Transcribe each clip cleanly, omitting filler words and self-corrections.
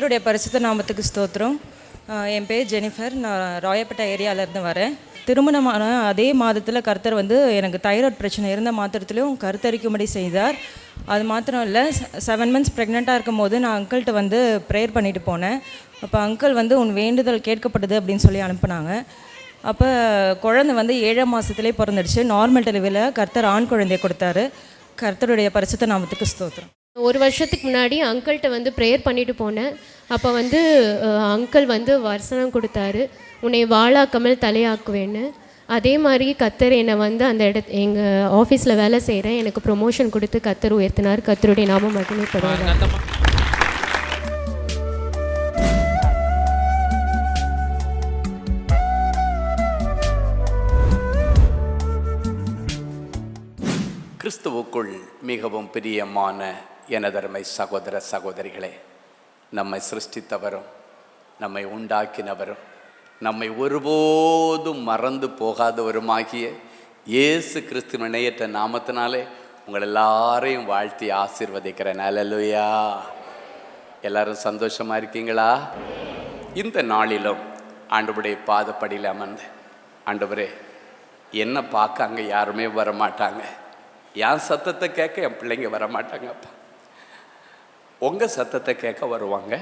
கர்த்தருடைய பரிசுத்த நாமத்துக்கு ஸ்தோத்திரம். என் பேர் ஜெனிஃபர். நான் ராயப்பேட்டை ஏரியாவிலேருந்து வரேன். திருமணமான அதே மாதத்தில் கர்த்தர் எனக்கு தைராய்டு பிரச்சனை இருந்த மாத்திரத்துலையும் கருத்தரிக்கும்படி செய்தார். அது மாத்திரம் இல்லை, 7 months ப்ரெக்னெண்ட்டாக இருக்கும் போது நான் அங்கிள்கிட்ட ப்ரேயர் பண்ணிட்டு போனேன். அப்போ அங்கிள் உன் வேண்டுதல் கேட்கப்படுது அப்படின்னு சொல்லி அனுப்புனாங்க. அப்போ குழந்தை 7ஆம் மாதத்துலேயே பிறந்துடுச்சு. நார்மல் டெலிவரியில் கர்த்தர் ஆண் குழந்தையை கொடுத்தாரு. கர்த்தருடைய பரிசுத்த நாமத்துக்கு ஸ்தோத்திரம். ஒரு வருஷத்துக்கு முன்னாடி அங்கிள்கிட்ட ப்ரேயர் பண்ணிட்டு போனேன். அப்போ அங்கிள் வசனம் கொடுத்தாரு, உன்னை வாளாக்காமல் தலையாக்குவேன்னு. அதே மாதிரி கர்த்தர் என்னை அந்த எங்கள் ஆஃபீஸில் வேலை செய்கிறேன், எனக்கு ப்ரொமோஷன் கொடுத்து கர்த்தர் உயர்த்தினார். கர்த்தருடைய நாமம் மகிமைப்படுவார். கிறிஸ்துவுக்குள் மிகவும் பிரியமான எனதருமை சகோதர சகோதரிகளே, நம்மை சிருஷ்டித்தவரும் நம்மை உண்டாக்கினவரும் நம்மை ஒருபோதும் மறந்து போகாதவருமாகிய இயேசு கிறிஸ்துவின் இணையற்ற நாமத்தினாலே உங்கள் எல்லாரையும் வாழ்த்தி ஆசீர்வதிக்கிறேன். அல்லேலூயா. எல்லாரும் சந்தோஷமாக இருக்கீங்களா? இந்த நாளிலும் ஆண்டவருடைய பாதப்படியில் அமர்ந்து, ஆண்டவரே என்னை பார்க்க அங்கே யாருமே வரமாட்டாங்க, என் சத்தத்தை கேட்க என் பிள்ளைங்க வரமாட்டாங்கப்பா, உங்கள் சத்தத்தை கேட்க வருவாங்க.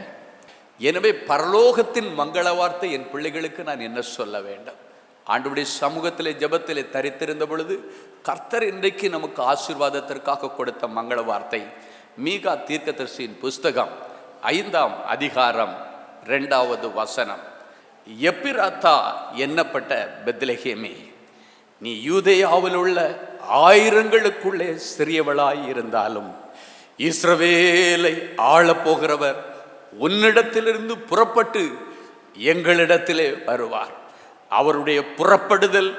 எனவே பரலோகத்தின் மங்கள வார்த்தை என் பிள்ளைகளுக்கு நான் என்ன சொல்ல வேண்டும்? ஆண்டவருடைய சமூகத்திலே ஜெபத்திலே தரித்திருந்த பொழுது கர்த்தர் இன்றைக்கு நமக்கு ஆசீர்வாதத்திற்காக கொடுத்த மங்கள வார்த்தை மீகா தீர்க்கதரிசியின் புஸ்தகம் 5ஆம் அதிகாரம் 2வது வசனம். எப்பிராத்தா எண்ணப்பட்ட பெத்லெகேமே, நீ யூதேயாவில் உள்ள ஆயிரங்களுக்குள்ளே சிறியவளாய் இருந்தாலும் இஸ்ரவேலை ஆளப்போகிறவர் உன்னிடத்திலிருந்து புறப்பட்டு எங்களிடத்திலே வருவார். அவருடைய புறப்படுதல்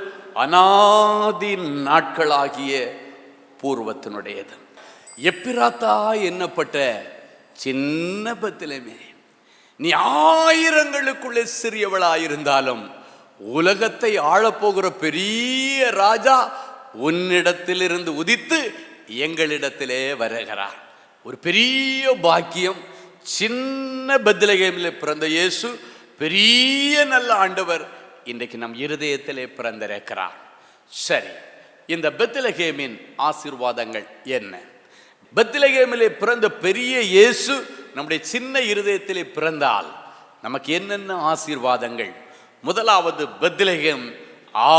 அநாதி நாட்களாகிய பூர்வத்தினுடையது. எப்பிராத்தா எண்ணப்பட்ட சின்ன பெத்லெகேமே, நீ ஆயிரங்களுக்குள்ளே சிறியவளாயிருந்தாலும் உலகத்தை ஆளப்போகிற பெரிய ராஜா உன்னிடத்திலிருந்து உதித்து எங்களிடத்திலே வருகிறார். ஒரு பெரிய பாக்கியம். சின்ன பெத்லெகேமில் பிறந்த இயேசு பெரிய நல்ல ஆண்டவர் இன்றைக்கு நம் இருதயத்திலே பிறந்திருக்கிறார். சரி, இந்த பெத்லெகேமின் ஆசீர்வாதங்கள் என்ன? பெத்லெகேமிலே பிறந்த பெரிய இயேசு நம்முடைய சின்ன இருதயத்திலே பிறந்தால் நமக்கு என்னென்ன ஆசீர்வாதங்கள்? முதலாவது, பெத்லெகேம்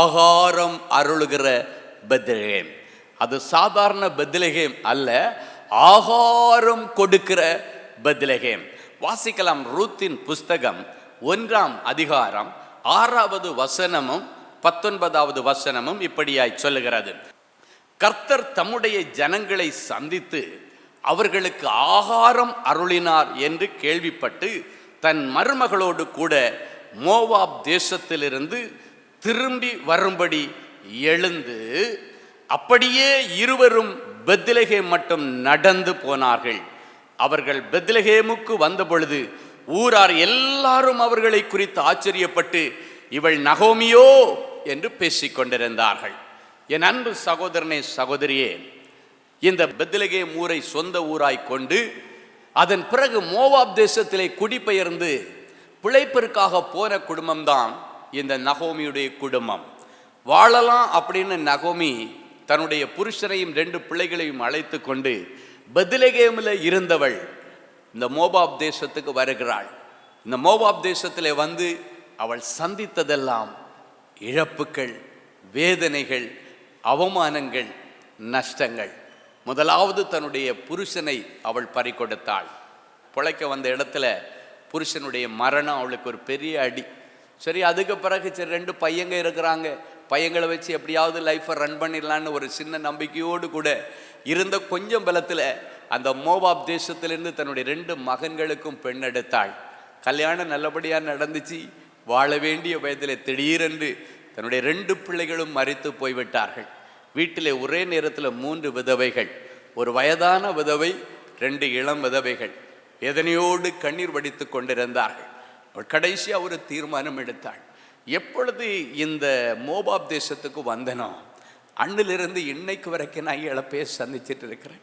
ஆகாரம் அருளுகிற பெத்லெகேம். அது சாதாரண பெத்லெகேம் அல்ல, ஆகாரம் கொடுக்கிற பெத்லெகேம். வாசிக்கலாம். ரூத்தின் புஸ்தகம் 1ஆம் அதிகாரம் 6வது வசனமும் 19வது வசனமும் இப்படியாய் சொல்லுகிறது. கர்த்தர் தம்முடைய ஜனங்களை சந்தித்து அவர்களுக்கு ஆகாரம் அருளினார் என்று கேள்விப்பட்டு தன் மருமகளோடு கூட மோவாப் தேசத்திலிருந்து திரும்பி வரும்படி எழுந்து அப்படியே இருவரும் பெத்லெகேம் மட்டும் நடந்து போனார்கள். அவர்கள் பெத்லெகேமுக்கு வந்த பொழுது ஊரார் எல்லாரும் அவர்களை குறித்து ஆச்சரியப்பட்டு, இவள் நகோமியோ என்று பேசிக்கொண்டிருந்தார்கள். என் அன்பு சகோதரனே, சகோதரியே, இந்த பெத்லெகேம் ஊரை சொந்த ஊராய் கொண்டு அதன் பிறகு மோவாப் தேசத்திலே குடிபெயர்ந்து பிழைப்பிற்காக போன குடும்பம்தான் இந்த நகோமியுடைய குடும்பம். வாழலாம் அப்படின்னு நகோமி தன்னுடைய புருஷனையும் 2 பிள்ளைகளையும் அழைத்து கொண்டு பெத்லெகேமில் இருந்தவள் இந்த மோவாப் தேசத்துக்கு வருகிறாள். இந்த மோவாப் தேசத்தில் அவள் சந்தித்ததெல்லாம் இழப்புகள், வேதனைகள், அவமானங்கள், நஷ்டங்கள். முதலாவது தன்னுடைய புருஷனை அவள் பறிகொடுத்தாள். பிழைக்க வந்த இடத்துல புருஷனுடைய மரணம் அவளுக்கு ஒரு பெரிய அடி. சரி, அதுக்கு பிறகு 2 பையங்க இருக்கிறாங்க, பையங்களை வச்சு எப்படியாவது லைஃப்பை ரன் பண்ணிடலான்னு ஒரு சின்ன நம்பிக்கையோடு கூட இருந்த கொஞ்சம் பலத்தில் அந்த மோவாப் தேசத்திலிருந்து தன்னுடைய 2 மகன்களுக்கும் பெண் எடுத்தாள். கல்யாணம் நல்லபடியாக நடந்துச்சு. வாழ வேண்டிய வயதில் திடீரென்று தன்னுடைய 2 பிள்ளைகளும் மரித்து போய்விட்டார்கள். வீட்டில் ஒரே நேரத்தில் 3 விதவைகள், ஒரு வயதான விதவை, 2 இளம் விதவைகள் வேதனையோடு கண்ணீர் வடித்து கொண்டிருந்தார்கள். அவள் கடைசியாக ஒரு தீர்மானம் எடுத்தாள். எப்பொழுது இந்த மோவாப் தேசத்துக்கு வந்தனோ அன்னிலிருந்து இன்னைக்கு வரைக்கும் நான் இழப்பையை சந்திச்சுட்டு இருக்கிறேன்.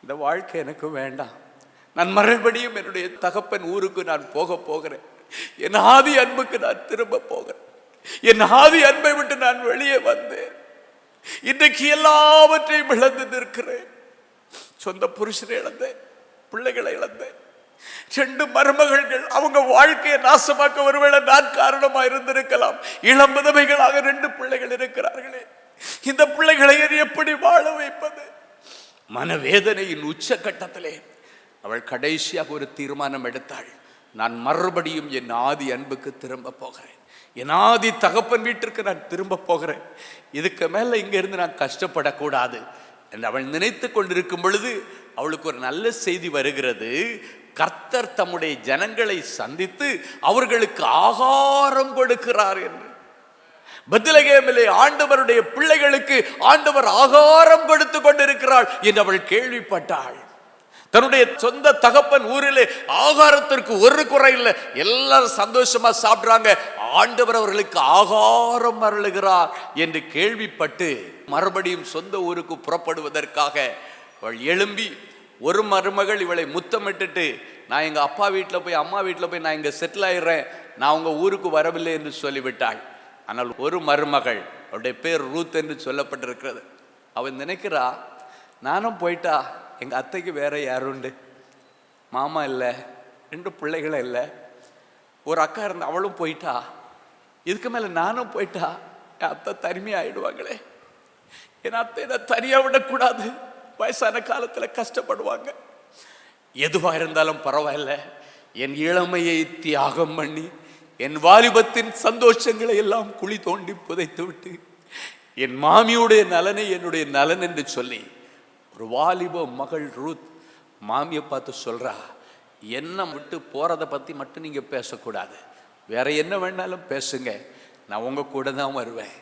இந்த வாழ்க்கை எனக்கு வேண்டாம், நான் மறுபடியும் என்னுடைய தகப்பன் ஊருக்கு நான் போகிறேன். என் ஆதி அன்புக்கு நான் திரும்ப போகிறேன். என் ஆதி அன்பை விட்டு நான் வெளியே வந்தேன். இன்றைக்கு எல்லாவற்றையும் இழந்து நிற்கிறேன். சொந்த புருஷனை இழந்தேன், பிள்ளைகளை இழந்தேன், 2 மருமகள்கள். அவங்க வாழ்க்கையை நாசமாக்க ஒருவேளை நான் காரணமா இருந்திருக்கலாம். இளம் விதவைகளாக 2 பிள்ளைகள் இருக்கிறார்களே, இந்த பிள்ளைகளை எப்படி வாழ வைப்பது? மனவேதனையின் உச்சகட்டத்திலே அவள் கடைசியாக ஒரு தீர்மானம் எடுத்தாள். நான் மறுபடியும் என் ஆதி அன்புக்கு திரும்ப போகிறேன். என் ஆதி தகப்பன் வீட்டிற்கு நான் திரும்ப போகிறேன். இதுக்கு மேல இங்க இருந்து நான் கஷ்டப்படக்கூடாது என்று அவள் நினைத்து கொண்டிருக்கும் பொழுது அவளுக்கு ஒரு நல்ல செய்தி வருகிறது. கர்த்தர் தம்முடைய ஜனங்களை சந்தித்து அவர்களுக்கு ஆகாரம் கொடுக்கிறார் என்று. பெத்லகேமிலே ஆண்டவருடைய பிள்ளைகளுக்கு ஆண்டவர் ஆகாரம் கொடுத்து கொண்டிருக்கிறாள் என்று அவள் கேள்விப்பட்டாள். தன்னுடைய சொந்த தகப்பன் ஊரிலே ஆகாரத்திற்கு ஒரு குறை இல்லை, எல்லாரும் சந்தோஷமா சாப்பிடுறாங்க. ஆண்டவர் அவர்களுக்கு ஆகாரம் அருளுகிறார் என்று கேள்விப்பட்டு மறுபடியும் சொந்த ஊருக்கு புறப்படுவதற்காக அவள் எழும்பி, ஒரு மருமகள் இவளை முத்தமிட்டுட்டு, நான் எங்க அப்பா வீட்டில் போய் அம்மா வீட்டில் போய் நான் இங்க செட்டில் ஆயிடுறேன், நான் உங்க ஊருக்கு வரவில்லை என்று சொல்லிவிட்டாள். ஆனால் ஒரு மருமகள், அவருடைய பேர் ரூத் என்று சொல்லப்பட்டிருக்கிறது, அவன் நினைக்கிறா, நானும் போயிட்டா எங்கள் அத்தைக்கு வேற யாருண்டு, மாமா இல்லை, 2 பிள்ளைகளும் இல்லை, ஒரு அக்கா இருந்த அவளும் போயிட்டா, இதுக்கு மேலே நானும் போயிட்டா என் அத்தை தனிமையாயிடுவாங்களே, என் அத்தை நான் தனியாக விடக்கூடாது, வயசான காலத்தில் கஷ்டப்படுவாங்க. எதுவாக இருந்தாலும் பரவாயில்ல, என் இளமையை தியாகம் பண்ணி என் வாலிபத்தின் சந்தோஷங்களை எல்லாம் குழி தோண்டி புதைத்து விட்டு என் மாமியுடைய நலனை என்னுடைய நலன் என்று சொல்லி ஒரு வாலிப மகள் ரூத் மாமியை பார்த்து சொல்றா, என்ன விட்டு போறதை பத்தி மட்டும் நீங்க பேசக்கூடாது, வேற என்ன வேணாலும் பேசுங்க, நான் உங்க கூட தான் வருவேன்,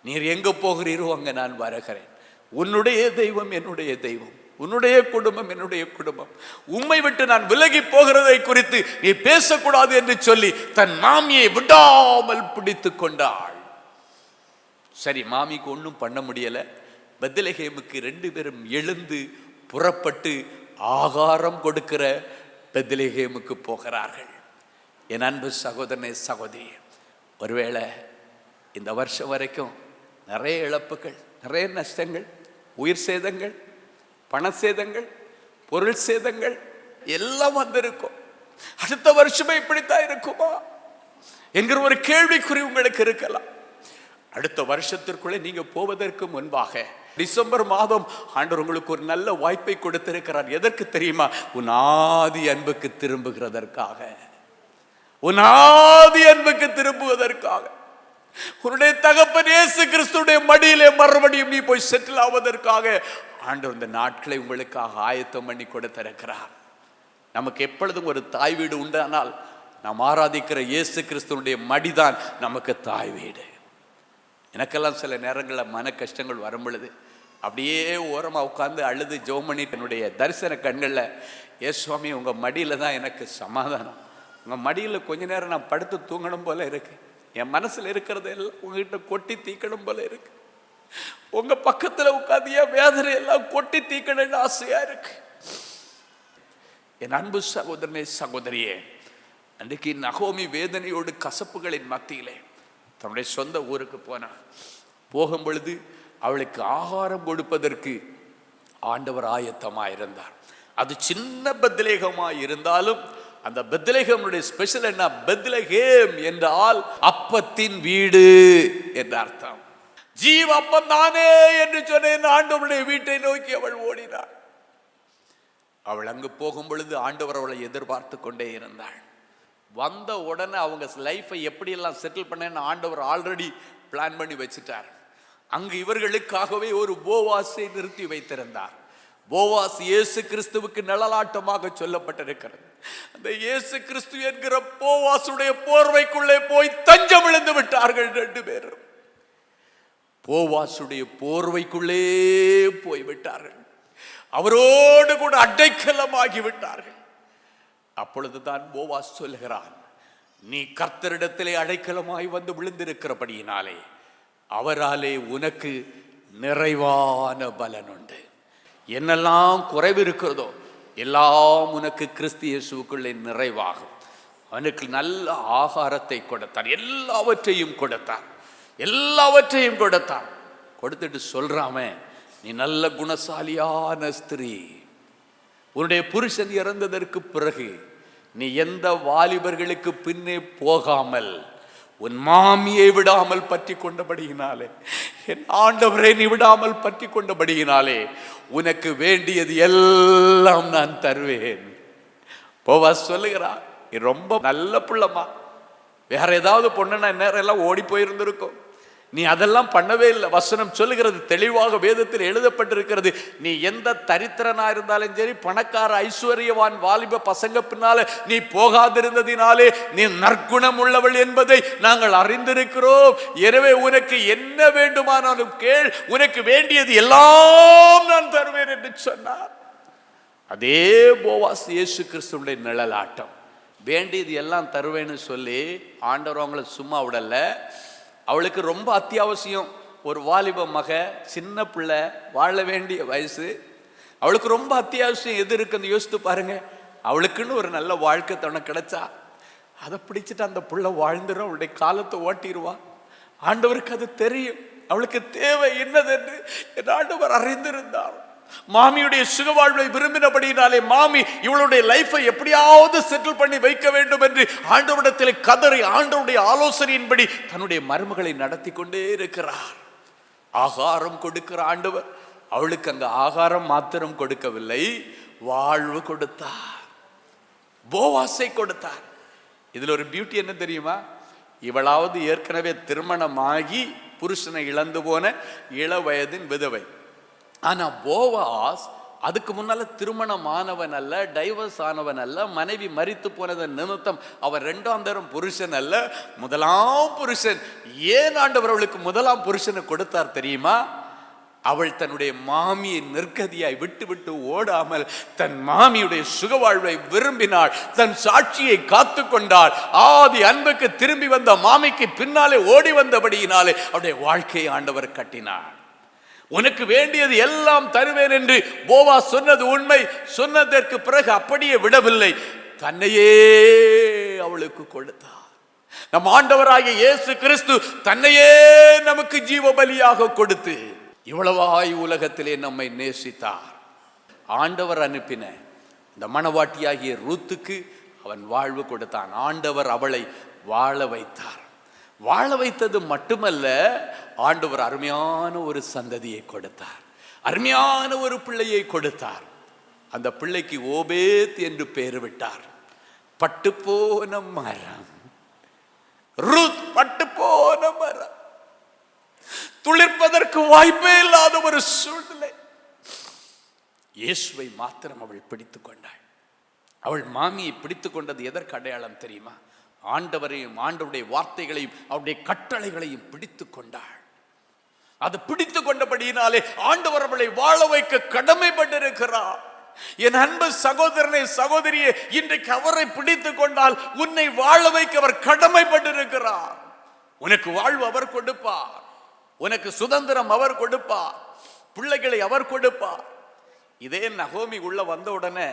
நீர் எங்க போகிறீரோ அங்க நான் வருகிறேன், உன்னுடைய தெய்வம் என்னுடைய தெய்வம், உன்னுடைய குடும்பம் என்னுடைய குடும்பம், உம்மை விட்டு நான் விலகி போகிறதை குறித்து நீ பேசக்கூடாது என்று சொல்லி தன் மாமியை விடாமல் பிடித்து கொண்டாள். சரி, மாமிக்கு ஒன்றும் பண்ண முடியல. பெத்லகேமுக்கு 2 பேரும் எழுந்து புறப்பட்டு ஆகாரம் கொடுக்கிற பெத்லகேமுக்கு போகிறார்கள். என் அன்பு சகோதரனே சகோதரி, ஒருவேளை இந்த வருஷம் வரைக்கும் நிறைய இழப்புகள், நிறைய நஷ்டங்கள், உயிர் சேதங்கள், பண சேதங்கள், பொருள் சேதங்கள் எல்லாம் வந்திருக்கும். அடுத்த வருஷமே இப்படித்தான் இருக்குமா என்கிற ஒரு கேள்விக்குறி உங்களுக்கு இருக்கலாம். அடுத்த வருஷத்திற்குள்ளே நீங்க போவதற்கு முன்பாக டிசம்பர் மாதம் ஆண்டவர் உங்களுக்கு ஒரு நல்ல வாய்ப்பை கொடுத்திருக்கிறார். எதற்கு தெரியுமா? உன் ஆதி அன்புக்கு திரும்புகிறதற்காக, உன் ஆதி அன்புக்கு திரும்புவதற்காக. உன்னுடைய தகப்பன் இயேசு கிறிஸ்துடைய மடியிலே மறுபடியும் நீ போய் செட்டில் ஆவதற்காக ஆண்டவர் இந்த நாட்களை உங்களுக்காக ஆயத்தம் பண்ணி கொடுத்திருக்கிறார். நமக்கு எப்பொழுதும் ஒரு தாய் வீடு உண்டானால் நாம் ஆராதிக்கிற இயேசு கிறிஸ்துவனுடைய மடிதான் நமக்கு தாய் வீடு. எனக்கெல்லாம் சில நேரங்களில் மன கஷ்டங்கள் வரும் பொழுது அப்படியே ஓரமாக உட்காந்து அழுது ஜெபம் பண்ணி என்னுடைய தரிசன கண்களில், ஏ சுவாமி உங்கள் மடியில் தான் எனக்கு சமாதானம், உங்கள் மடியில் கொஞ்ச நேரம் நான் படுத்து தூங்கணும் போல இருக்கு, என் மனசில் இருக்கிறது எல்லாம் உங்ககிட்ட கொட்டி தீக்கணும் போல இருக்கு, உங்க பக்கத்தில் உட்காந்து என் வேதனை எல்லாம் கொட்டி தீக்கணும்னு ஆசையா இருக்கு. என் அன்பு சகோதரனே சகோதரியே, அன்றைக்கு நகோமி வேதனையோடு கசப்புகளின் மத்தியிலே தன்னுடைய சொந்த ஊருக்கு போனார். போகும் பொழுது அவளுக்கு ஆகாரம் கொடுப்பதற்கு ஆண்டவர் ஆயத்தமாயிருந்தார். அது சின்ன பெத்லகேமாய் இருந்தாலும் அந்த பெத்லகேமுடைய ஸ்பெஷல் என்ன? பெத்லகேம் என்றால் அப்பத்தின் வீடு என்ற அர்த்தம். ஜீவ அப்பம் தானே என்று சொன்ன ஆண்டவருடைய வீட்டை நோக்கி அவள் ஓடினாள். அவள் அங்கு போகும் பொழுது ஆண்டவர் அவளை எதிர்பார்த்து கொண்டே இருந்தாள். வந்த உடனே அவங்க லைஃபை எப்படியெல்லாம் செட்டில் பண்ணேன்னு ஆண்டவர் ஆல்ரெடி பிளான் பண்ணி வச்சுட்டார். அங்கு இவர்களுக்காகவே ஒரு போவாஸை நிறுத்தி வைத்திருந்தார். போவாஸ் இயேசு கிறிஸ்துவுக்கு நிழலாட்டமாக சொல்லப்பட்டிருக்கிறது. அந்த இயேசு கிறிஸ்து என்கிற போவாசுடைய போர்வைக்குள்ளே போய் தஞ்சம் இழந்து விட்டார்கள் 2 பேரும். போவாசுடைய போர்வைக்குள்ளே போய்விட்டார்கள், அவரோடு கூட அடைக்கலமாகி விட்டார்கள். அப்பொழுதுதான் போவாஸ் சொல்லுகிறான், நீ கர்த்தரிடத்திலே அடைக்கலமாய் வந்து விழுந்திருக்கிறபடியினாலே அவராலே உனக்கு நிறைவான பலன் உண்டு. என்னெல்லாம் குறைவு இருக்கிறதோ எல்லாம் உனக்கு கிறிஸ்து இயேசுவுக்குள்ளே நிறைவாகும். அவனுக்கு நல்ல ஆகாரத்தை கொடுத்தார், எல்லாவற்றையும் கொடுத்தார், எல்லாவற்றையும் கொடுத்தார். கொடுத்துட்டு சொல்றாமே, நீ நல்ல குணசாலியான ஸ்திரீ. உன்னுடைய புருஷன் இறந்ததற்கு பிறகு நீ எந்த வாலிபர்களுக்கு பின்னே போகாமல் உன் மாமியை விடாமல் பற்றி கொண்டபடியினாலே, என் ஆண்டவரை நீ விடாமல் பற்றி கொண்டபடியினாலே உனக்கு வேண்டியது எல்லாம் நான் தருவேன். போவாஸ் சொல்லுகிறார், நீ ரொம்ப நல்ல பிள்ளைமா. வேற ஏதாவது பொண்ணுன்னா நேரம் எல்லாம் ஓடி போயிருந்திருக்கும். நீ அதெல்லாம் பண்ணவே இல்லை. வசனம் சொல்லுகிறது, தெளிவாக வேதத்தில் எழுதப்பட்டிருக்கிறது, நீ எந்த தரித்திரனா இருந்தாலும் சரி, பணக்கார ஐஸ்வர்யவான் வாலிப பசங்க பின்னால நீ போகாதிருந்ததினாலே நீ நற்குணம் உள்ளவள் என்பதை நாங்கள் அறிந்திருக்கிறோம். எனவே உனக்கு என்ன வேண்டுமானாலும் கேள், உனக்கு வேண்டியது எல்லாம் நான் தருவேன் என்று சொன்னார். அதே போவாஸ் இயேசு கிறிஸ்துவுடைய நிழலாட்டம். வேண்டியது எல்லாம் தருவேன்னு சொல்லி ஆண்டவர் அவங்கள சும்மா விடல. அவளுக்கு ரொம்ப அத்தியாவசியம். ஒரு வாலிப மக, சின்ன பிள்ளை, வாழ வேண்டிய வயசு. அவளுக்கு ரொம்ப அத்தியாவசியம் எது இருக்குன்னு யோசித்து பாருங்க. அவளுக்குன்னு ஒரு நல்ல வாழ்க்கை தனக்கு கிடைச்சா அதை பிடிச்சிட்டு அந்த பிள்ளை வாழ்ந்துடும், அவளுடைய காலத்தை ஓட்டிடுவா. ஆண்டவருக்கு அது தெரியும், அவளுக்கு தேவை என்னதென்று என் ஆண்டவர் அறிந்திருந்தார். மாமியுடைய சுகவாழ்வை விரும்பினபடியினாலே மாமி இவளுடைய லைஃபை எப்படியாவது செட்டில் பண்ணி வைக்க வேண்டும் என்று ஆண்டவரிடத்தில் கதறி ஆண்டவருடைய ஆலோசனையின்படி தன்னுடைய மருமகளை நடத்தி கொண்டே இருக்கிறார். ஆகாரம் கொடுக்கிற ஆண்டவர் அவளுக்கு அங்க ஆகாரம் மாத்திரம் கொடுக்கவில்லை, வாழ்வு கொடுத்தார், போவாசை கொடுத்தார். இதுல ஒரு பியூட்டி என்ன தெரியுமா? இவளாவது ஏற்கனவே திருமணமாகி புருஷனை இழந்து போன இள வயதின் விதவை. ஆனா போவாஸ் அதுக்கு முன்னால திருமணமானவன் அல்ல, டைவர்ஸ் ஆனவன் அல்ல, மனைவி மரித்து போனதன் நிமித்தம் அவர் 2ஆம் தரம் புருஷன் அல்ல, முதலாம் புருஷன். ஏன் ஆண்டவர் அவளுக்கு முதலாம் புருஷனை கொடுத்தார் தெரியுமா? அவள் தன்னுடைய மாமியை நிர்கதியாய் விட்டு விட்டு ஓடாமல் தன் மாமியுடைய சுகவாழ்வை விரும்பினாள், தன் சாட்சியை காத்து கொண்டாள். ஆதி அன்புக்கு திரும்பி வந்த மாமிக்கு பின்னாலே ஓடி வந்தபடியினாலே அவருடைய வாழ்க்கையை ஆண்டவர் கட்டினார். உனக்கு வேண்டியது எல்லாம் தருவேன் என்று போவாஸ் சொன்னது உண்மை. சொன்னதற்கு பிறகு அப்படியே விடவில்லை, தன்னையே அவளுக்கு கொடுத்தார். நம் ஆண்டவராகிய இயேசு கிறிஸ்து தன்னையே நமக்கு ஜீவ பலியாக கொடுத்து இவ்வளவாய் உலகத்திலே நம்மை நேசித்தார். ஆண்டவர் அனுப்பின இந்த மணவாட்டியாகிய ரூத்துக்கு அவன் வாழ்வு கொடுத்தான். ஆண்டவர் அவளை வாழ வைத்தார். வாழ வைத்தது மட்டுமல்ல, ஆண்டவர் அருமையான ஒரு சந்ததியை கொடுத்தார், அருமையான ஒரு பிள்ளையை கொடுத்தார். அந்த பிள்ளைக்கு ஓபேத் என்று பெயர் விட்டார். பட்டு போன மரம், ரூத் பட்டு போன மரம், துளிர்ப்பதற்கு வாய்ப்பே இல்லாத ஒரு சூழ்நிலை. இயேசுவை மாத்திரம் அவள் பிடித்துக் கொண்டாள். அவள் மாமியை பிடித்துக் கொண்டது எதற்கு அடையாளம் தெரியுமா? ஆண்டவரையும் ஆண்டவருடைய வார்த்தைகளையும் அவருடைய கட்டளைகளையும் பிடித்துக் கொண்டாள். அது பிடித்து கொண்டபடியினாலே ஆண்டவர் அவளை வாழ வைக்க கடமைப்பட்டிருக்கிறார். என் அன்பு சகோதரனை சகோதரியே, இன்றைக்கு அவரை பிடித்துக் கொண்டால் உன்னை வாழ வைக்க அவர் கடமைப்பட்டிருக்கிறார். உனக்கு வாழ்வு அவர் கொடுப்பார், உனக்கு சுதந்திரம் அவர் கொடுப்பார், பிள்ளைகளை அவர் கொடுப்பார். இதே நகோமி உள்ள வந்த உடனே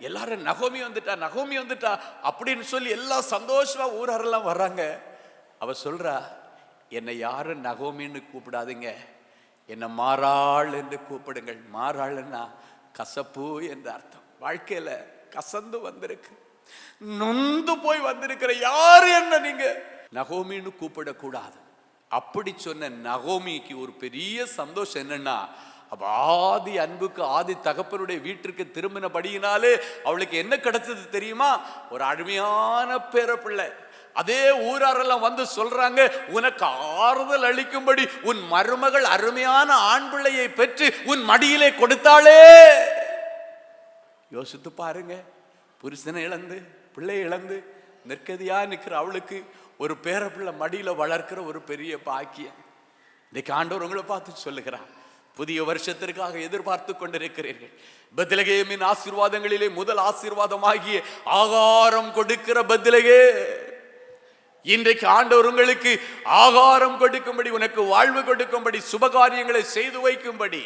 எல்லாரும் நகோமி வந்துட்டா, நகோமி வந்துட்டா அப்படின்னு சொல்லி எல்லாம் சந்தோஷமா ஊரெல்லாம் வர்றாங்க. அவ சொல்றா, என்னை யாரும் நகோமின்னு கூப்பிடாதீங்க, என்னை மாறாள் என்று கூப்பிடுங்கள். மாறாள்னா கசப்பு என்று அர்த்தம். வாழ்க்கையில கசந்து வந்திருக்கு, நொந்து போய் வந்திருக்கிற யாரு என்ன நீங்க நகோமின்னு கூப்பிடக்கூடாது. அப்படி சொன்ன நகோமிக்கு ஒரு பெரிய சந்தோஷம் என்னன்னா, அப்ப ஆதி அன்புக்கு ஆதி தகப்பனுடைய வீட்டிற்கு திரும்பினபடியினாலே அவளுக்கு என்ன கிடைச்சது தெரியுமா? ஒரு அருமையான பேரப்பிள்ளை. அதே ஊராரெல்லாம் வந்து சொல்றாங்க, உனக்கு ஆறுதல் அளிக்கும்படி உன் மருமகள் அருமையான ஆண் பிள்ளையை பெற்று உன் மடியிலே கொடுத்தாளே. யோசித்து பாருங்க, புருஷனை இழந்து பிள்ளை இழந்து நிற்கதியா நிற்கிற அவளுக்கு ஒரு பேரப்பிள்ளை மடியில வளர்க்கிற ஒரு பெரிய பாக்கியம். இன்னைக்கு ஆண்டவர் உங்களை பார்த்து சொல்லுகிறார், புதிய வருஷத்திற்காக எதிர்பார்த்து கொண்டிருக்கிறீர்கள். பெத்லகேமின் ஆசீர்வாதங்களிலே முதல் ஆசீர்வாதமாகிய ஆகாரம் கொடுக்கிற பெத்லகே, இன்றைக்கு ஆண்டவர் உங்களுக்கு ஆகாரம் கொடுக்கும்படி, உனக்கு வாழ்வு கொடுக்கும்படி, சுபகாரியங்களை செய்து வைக்கும்படி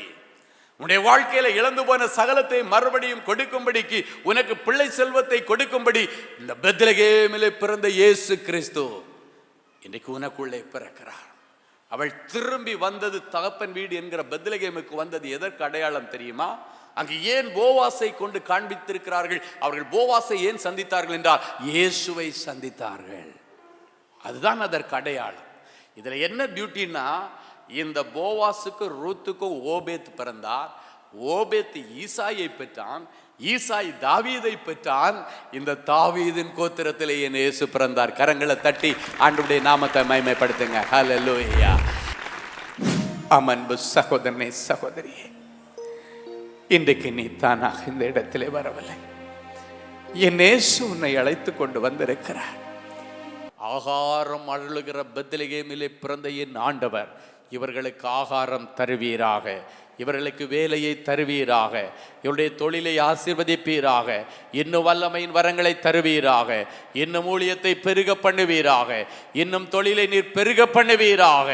உன்னுடைய வாழ்க்கையில இழந்து போன சகலத்தை மறுபடியும் கொடுக்கும்படிக்கு, உனக்கு பிள்ளை செல்வத்தை கொடுக்கும்படி இந்த பெத்லகேமிலே பிறந்த இயேசு கிறிஸ்து இன்னைக்கு உனக்குள்ளே பிறக்கிறார். அவள் திரும்பி வந்தது, தகப்பன் வீடு என்கிற பெத்லகேமுக்கு வந்தது எதற்கு அடையாளம் தெரியுமா? அங்கு ஏன் போவாசை கொண்டு காண்பித்திருக்கிறார்கள்? அவர்கள் போவாசை ஏன் சந்தித்தார்கள் என்றால் இயேசுவை சந்தித்தார்கள். அதுதான் அதற்கு அடையாளம். இதுல என்ன பியூட்டின்னா, இந்த போவாசுக்கு ரூத்துக்கும் ஓபேத் பிறந்தார். ஓபேத் ஈசாயை பெற்றான், ஈசாய் தாவீதை பெற்றான். இந்த தாவீதின் கோத்திரத்திலே என் இயேசு பிறந்தார். கரங்களை தட்டி ஆண்டவருடைய நாமத்தை மகிமைப்படுத்துங்க. ஹல்லேலூயா. அன்பு சகோதரனே, சகோதரியே, இன்றைக்கு நீ தானாக இந்த இடத்திலே வரவில்லை. என் இயேசு உன்னை அழைத்து கொண்டு வந்திருக்கிறார். ஆகாரம் அருளுகிற பெத்லகேமிலே பிறந்த என் ஆண்டவர் இவர்களுக்கு ஆகாரம் தருவீராக, இவர்களுக்கு வேலையை தருவீராக, இவருடைய தொழிலை ஆசீர்வதிப்பீராக, இன்னும் வல்லமையின் வரங்களை தருவீராக, இன்னும் ஊழியத்தை பெருக பண்ணுவீராக, இன்னும் தொழிலை நீர் பெருக பண்ணுவீராக.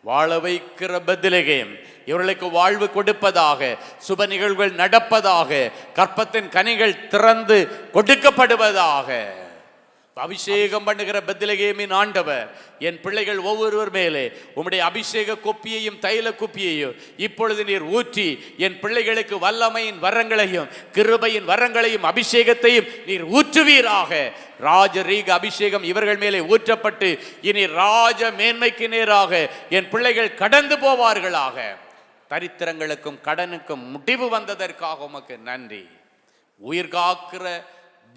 வாழ வைக்கிற பெத்லகேம் இவர்களுக்கு வாழ்வு கொடுப்பதாக, சுப நிகழ்வுகள் நடப்பதாக, கற்பத்தின் கனிகள் திறந்து கொடுக்கப்படுவதாக. அபிஷேகம் பண்ணுகிற பெத்லகேமின் ஆண்டவர் என் பிள்ளைகள் ஒவ்வொருவர் மேலே உம்முடைய அபிஷேக குப்பியையும் தைல குப்பியையும் இப்பொழுது நீர் ஊற்றி என் பிள்ளைகளுக்கு வல்லமையின் வரங்களையும் கிருபையின் வரங்களையும் அபிஷேகத்தையும் நீர் ஊற்றுவீராக. ராஜரீக அபிஷேகம் இவர்கள் மேலே ஊற்றப்பட்டு இனி ராஜ மேன்மைக்கு நேராக என் பிள்ளைகள் கடந்து போவார்களாக. தரித்திரங்களுக்கும் கடனுக்கும் முடிவு வந்ததற்காக உமக்கு நன்றி. உயிர் காக்கிற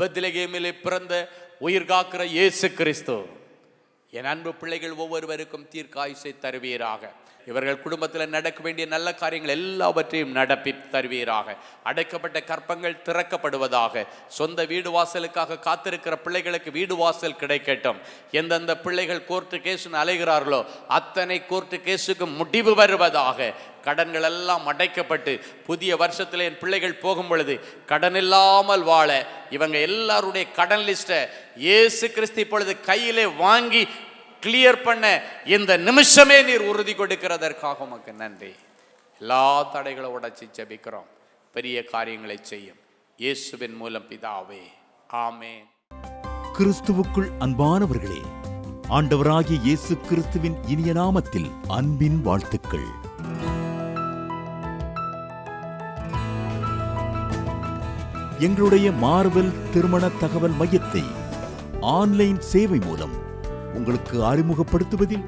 பெத்லகேமிலே பிறந்த உயிர் காக்கிற இயேசு கிறிஸ்து என் அன்பு பிள்ளைகள் ஒவ்வொருவருக்கும் தீர்க்காயுசை தருவீராக. இவர்கள் குடும்பத்தில் நடக்க வேண்டிய நல்ல காரியங்கள் எல்லாவற்றையும் நடப்பி தருவீராக. அடைக்கப்பட்ட கற்பங்கள் திறக்கப்படுவதாக. சொந்த வீடு வாசலுக்காக காத்திருக்கிற பிள்ளைகளுக்கு வீடு வாசல் கிடைக்கட்டும். எந்தெந்த பிள்ளைகள் கோர்ட்டு கேஸுன்னு அலைகிறார்களோ அத்தனை கோர்ட்டு கேஸுக்கு முடிவு வருவதாக. கடன்கள் எல்லாம் அடைக்கப்பட்டு புதிய வருஷத்தில் என் பிள்ளைகள் போகும் பொழுது கடன் இல்லாமல் வாழ இவங்க எல்லாருடைய கடன் லிஸ்ட்டை இயேசு கிறிஸ்து இப்பொழுது கையிலே வாங்கி கிளியர் பண்ண இந்த நிமிஷமே நீர் உறுதி கொடுக்கிறதற்காக உமக்கு நன்றி. எல்லா தடைகளை உடைச்சி ஜெபிக்கிறோம். பெரிய காரியங்களை செய்யும் இயேசுவின் மூலம் பிதாவே, ஆமென். கிறிஸ்துவுக்குள் அன்பானவர்களே, ஆண்டவராகிய இயேசு கிறிஸ்துவின் இனிய நாமத்தில் அன்பின் வாழ்த்துக்கள். எங்களுடைய மார்வெல் திருமண தகவல் மையத்தை ஆன்லைன் சேவை மூலம் உங்களுக்கு அறிமுகப்படுத்துவதில்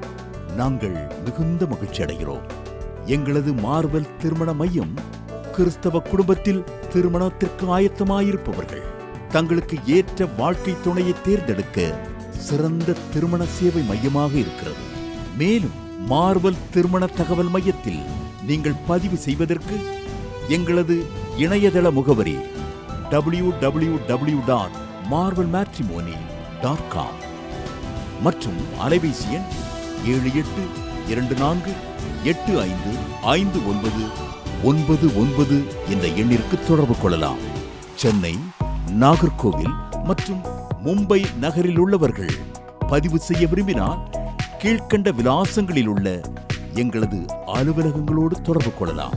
நாங்கள் மிகுந்த மகிழ்ச்சி அடைகிறோம். எங்களது மார்வெல் திருமண மையம் கிறிஸ்தவ குடும்பத்தில் திருமணத்திற்கு ஆயத்தமாயிருப்பவர்கள் தங்களுக்கு ஏற்ற வாழ்க்கை துணையை தேர்ந்தெடுக்க சிறந்த திருமண சேவை மையமாக இருக்கிறது. மேலும் மார்வெல் திருமண தகவல் மையத்தில் நீங்கள் பதிவு செய்வதற்கு எங்களது இணையதள முகவரி www.marvelmatrimony.com மற்றும் அலைபேசி எண் 7824855999 என்ற எண்ணிற்கு தொடர்பு கொள்ளலாம். சென்னை, நாகர்கோவில் மற்றும் மும்பை நகரில் உள்ளவர்கள் பதிவு செய்ய விரும்பினால் கீழ்க்கண்ட விலாசங்களில் உள்ள எங்களது அலுவலகங்களோடு தொடர்பு கொள்ளலாம்.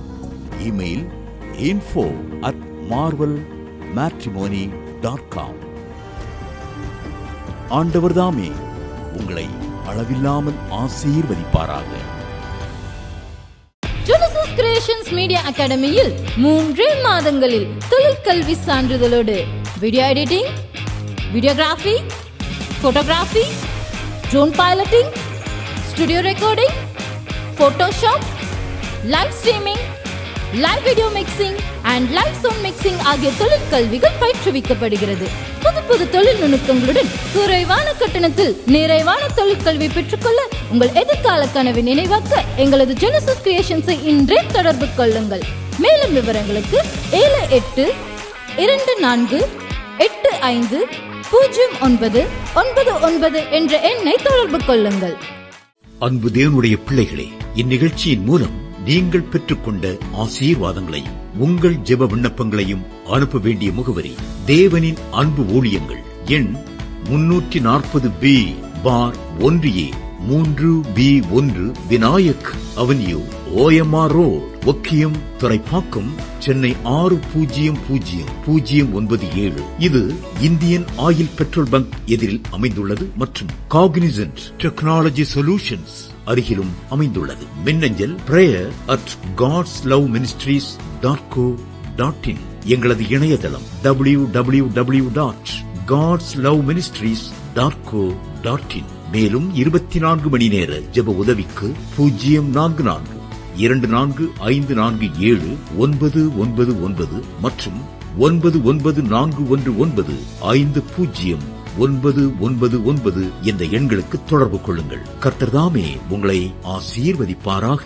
Email info@marvelmatrimony.com. ஆண்டவர்தாமே உங்களை அளவில்லாமல் ஆசீர்வதிப்பாராக. ஜெனசிஸ் கிரியேஷன்ஸ் மீடியா அகாடமியில் 3 மாதங்களில் தொழிற்கல்வி சான்றிதழோடு video editing, videography, photography, drone piloting, studio recording, Photoshop, live streaming, live video mixing and live sound mixing ஆகிய தொழிற்கல்விகள் பயிற்றுவிக்கப்படுகிறது. புது தொழில் நுணுக்கங்களுடன் குறைவான கட்டணத்தில் நிறைவான தொழிற்கல்வி பெற்றுக்கொள்ள உங்கள் எதிர்கால கனவை நினைவாக்க எங்களது ஜெனசிஸ் கிரியேஷன்ஸை இன்றே தொடர்பு கொள்ளுங்கள். மேலும் விவரங்களுக்கு 7824850999 என்ற எண்ணை தொடர்பு கொள்ளுங்கள். அன்பு தேவனுடைய பிள்ளைகளே, இந்நிகழ்ச்சியின் மூலம் நீங்கள் பெற்றுக்கொண்ட ஆசீர்வாதங்களையும் உங்கள் ஜெப விண்ணப்பங்களையும் அனுப்ப வேண்டிய முகவரி தேவனின் அன்பு ஊழியங்கள், எண் 340B/1A, 3B1 Vinayak avenue, OMR road, Okkiyam, Thoraipakkam, Chennai 600097. இது இந்தியன் ஆயில் பெட்ரோல் பங்க் எதிரில் அமைந்துள்ளது மற்றும் காக்னிசன்ட் டெக்னாலஜி சொல்யூஷன்ஸ் அருகிலும் அமைந்துள்ளது. மின்னஞ்சல் prayer@godsloveministries.co.in. எங்களது இணையதளம் www.godsloveministries.co.in. மேலும் 24 மணி நேர ஜெப உதவிக்கு 04454479999 மற்றும் 9941950999 என்ற எண்களுக்கு தொடர்பு கொள்ளுங்கள். கர்த்தர் தாமே உங்களை ஆசீர்வதிப்பாராக.